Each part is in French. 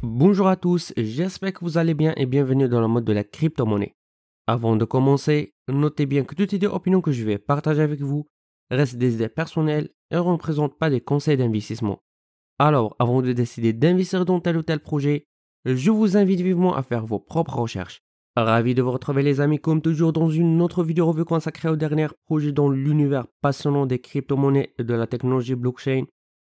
Bonjour à tous, j'espère que vous allez bien et bienvenue dans le mode de la crypto-monnaie. Avant de commencer, notez bien que toutes les opinions que je vais partager avec vous restent des idées personnelles et ne représentent pas des conseils d'investissement. Alors, avant de décider d'investir dans tel ou tel projet, je vous invite vivement à faire vos propres recherches. Ravi de vous retrouver les amis comme toujours dans une autre vidéo revue consacrée au dernier projet dans l'univers passionnant des crypto-monnaies et de la technologie blockchain.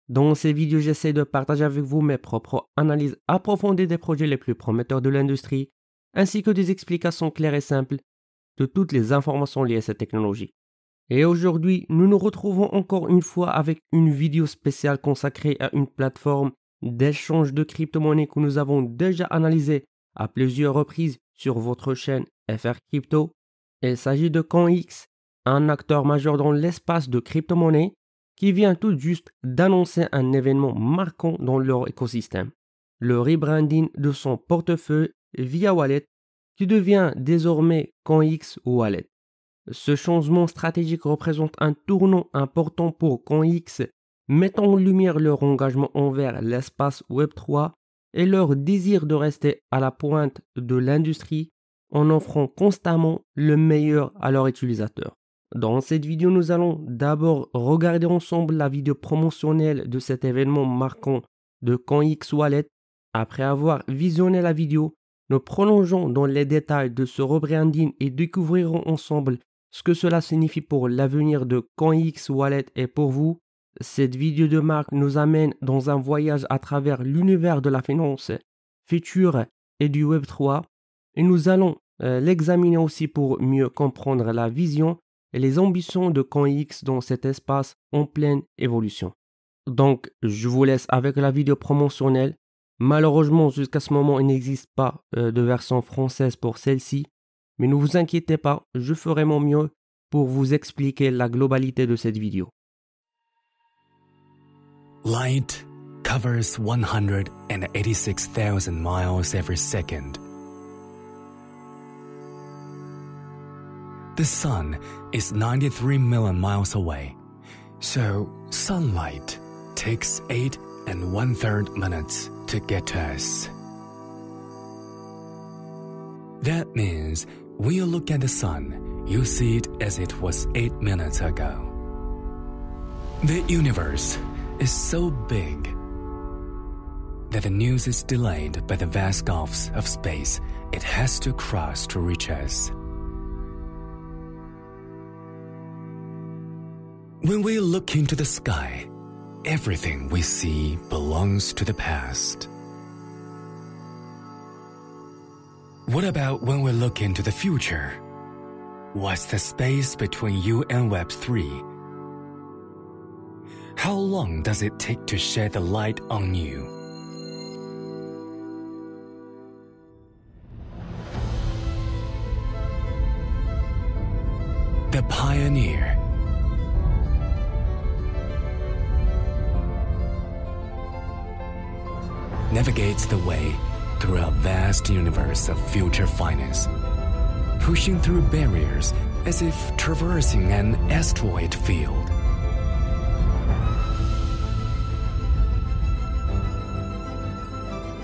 Dans ces vidéos, j'essaie de partager avec vous mes propres analyses approfondies des projets les plus prometteurs de l'industrie, ainsi que des explications claires et simples de toutes les informations liées à cette technologie. Et aujourd'hui, nous nous retrouvons encore une fois avec une vidéo spéciale consacrée à une plateforme d'échange de crypto-monnaies que nous avons déjà analysée à plusieurs reprises sur votre chaîne FR Crypto. Il s'agit de CoinX, un acteur majeur dans l'espace de crypto-monnaies qui vient tout juste d'annoncer un événement marquant dans leur écosystème, le rebranding de son portefeuille via Wallet qui devient désormais CoinX Wallet. Ce changement stratégique représente un tournant important pour CoinX, mettant en lumière leur engagement envers l'espace Web3 et leur désir de rester à la pointe de l'industrie en offrant constamment le meilleur à leurs utilisateurs. Dans cette vidéo, nous allons d'abord regarder ensemble la vidéo promotionnelle de cet événement marquant de CoinX Wallet. Après avoir visionné la vidéo, nous prolongeons dans les détails de ce rebranding et découvrirons ensemble ce que cela signifie pour l'avenir de CoinX Wallet et pour vous. Cette vidéo de marque nous amène dans un voyage à travers l'univers de la finance future et du Web3 et nous allons l'examiner aussi pour mieux comprendre la vision et les ambitions de CoinX dans cet espace en pleine évolution. Donc, je vous laisse avec la vidéo promotionnelle. Malheureusement, jusqu'à ce moment, il n'existe pas de version française pour celle-ci. Mais ne vous inquiétez pas, je ferai mon mieux pour vous expliquer la globalité de cette vidéo. Light covers 186,000 miles every second. The sun is 93 million miles away, so sunlight takes 8 1/3 minutes to get to us. That means when you look at the sun, you see it as it was 8 minutes ago. The universe is so big that the news is delayed by the vast gulfs of space it has to cross to reach us. When we look into the sky, everything we see belongs to the past. What about when we look into the future? What's the space between you and Web3? How long does it take to shed the light on you? The pioneer navigates the way through a vast universe of future finance, pushing through barriers as if traversing an asteroid field.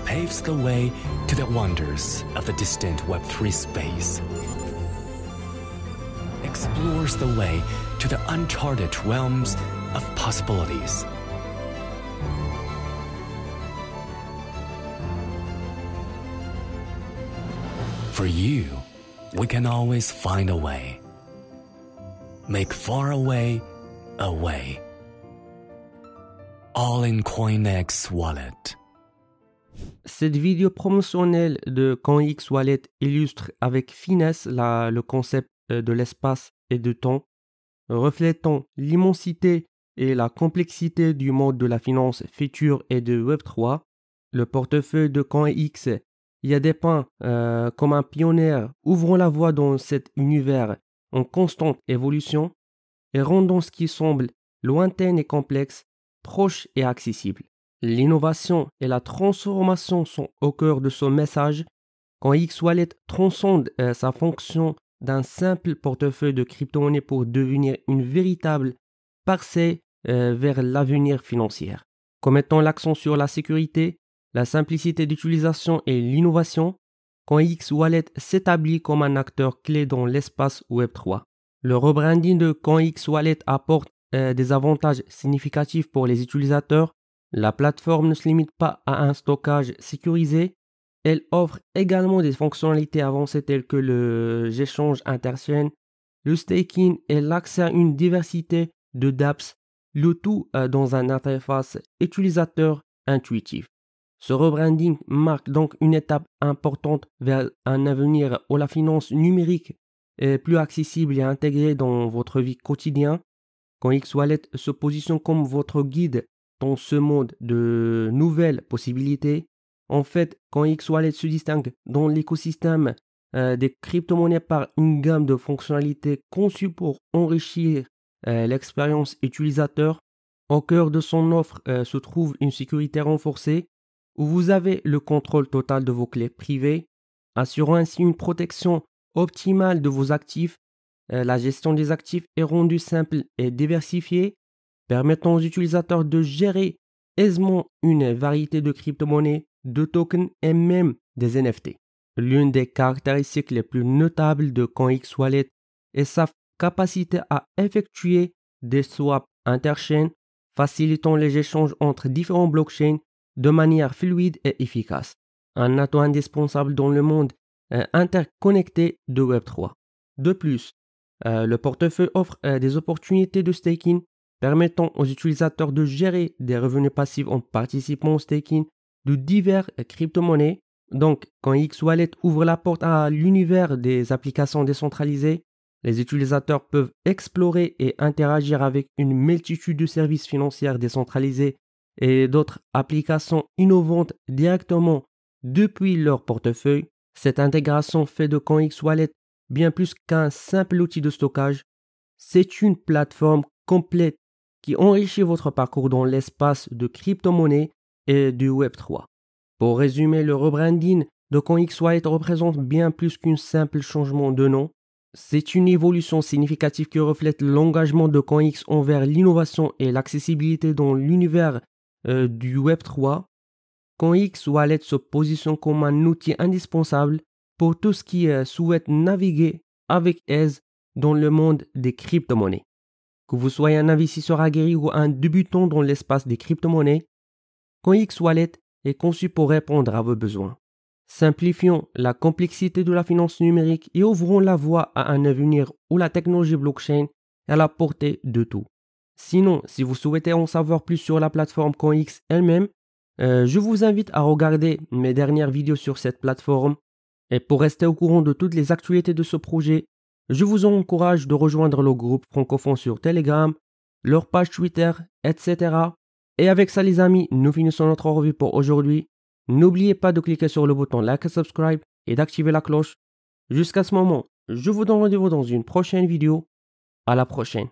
Paves the way to the wonders of the distant Web3 space. Explores the way to the uncharted realms of possibilities. For you, we can always find a way. Make far away a way. All in CoinX Wallet. Cette vidéo promotionnelle de CoinX Wallet illustre avec finesse le concept de l'espace et du temps, reflétant l'immensité et la complexité du monde de la finance future et de Web3. Le portefeuille de CoinX y a dépeint comme un pionnier ouvrant la voie dans cet univers en constante évolution et rendant ce qui semble lointain et complexe, proche et accessible. L'innovation et la transformation sont au cœur de ce message. CoinX Wallet transcende sa fonction d'un simple portefeuille de crypto-monnaies pour devenir une véritable parcelle vers l'avenir financier. En mettant l'accent sur la sécurité, la simplicité d'utilisation et l'innovation, CoinX-Wallet s'établit comme un acteur clé dans l'espace Web3. Le rebranding de CoinX-Wallet apporte des avantages significatifs pour les utilisateurs. La plateforme ne se limite pas à un stockage sécurisé. Elle offre également des fonctionnalités avancées telles que l'échange interchain, le staking et l'accès à une diversité de dApps, le tout dans une interface utilisateur intuitive. Ce rebranding marque donc une étape importante vers un avenir où la finance numérique est plus accessible et intégrée dans votre vie quotidienne. CoinX-Wallet se positionne comme votre guide dans ce monde de nouvelles possibilités. En fait, CoinX-Wallet se distingue dans l'écosystème des crypto-monnaies par une gamme de fonctionnalités conçues pour enrichir l'expérience utilisateur. Au cœur de son offre se trouve une sécurité renforcée où vous avez le contrôle total de vos clés privées, assurant ainsi une protection optimale de vos actifs. La gestion des actifs est rendue simple et diversifiée, permettant aux utilisateurs de gérer aisément une variété de crypto-monnaies, de tokens et même des NFT. L'une des caractéristiques les plus notables de CoinX-Wallet est sa capacité à effectuer des swaps interchain, facilitant les échanges entre différents blockchains de manière fluide et efficace. Un atout indispensable dans le monde interconnecté de Web3. De plus, le portefeuille offre des opportunités de staking permettant aux utilisateurs de gérer des revenus passifs en participant au staking de divers crypto-monnaies. Donc, quand CoinX-Wallet ouvre la porte à l'univers des applications décentralisées, les utilisateurs peuvent explorer et interagir avec une multitude de services financiers décentralisés et d'autres applications innovantes directement depuis leur portefeuille. Cette intégration fait de CoinX-Wallet bien plus qu'un simple outil de stockage. C'est une plateforme complète qui enrichit votre parcours dans l'espace de crypto-monnaies et du Web3. Pour résumer, le rebranding de CoinX-Wallet représente bien plus qu'un simple changement de nom. C'est une évolution significative qui reflète l'engagement de CoinX envers l'innovation et l'accessibilité dans l'univers du Web3. CoinX-Wallet se positionne comme un outil indispensable pour tous qui souhaitent naviguer avec aise dans le monde des crypto-monnaies. Que vous soyez un investisseur aguerri ou un débutant dans l'espace des crypto-monnaies, CoinX-Wallet est conçu pour répondre à vos besoins. Simplifions la complexité de la finance numérique et ouvrons la voie à un avenir où la technologie blockchain est à la portée de tout. Sinon, si vous souhaitez en savoir plus sur la plateforme CoinX elle-même, je vous invite à regarder mes dernières vidéos sur cette plateforme. Et pour rester au courant de toutes les actualités de ce projet, je vous encourage de rejoindre le groupe francophone sur Telegram, leur page Twitter, etc. Et avec ça les amis, nous finissons notre revue pour aujourd'hui. N'oubliez pas de cliquer sur le bouton like et subscribe et d'activer la cloche. Jusqu'à ce moment, je vous donne rendez-vous dans une prochaine vidéo. À la prochaine.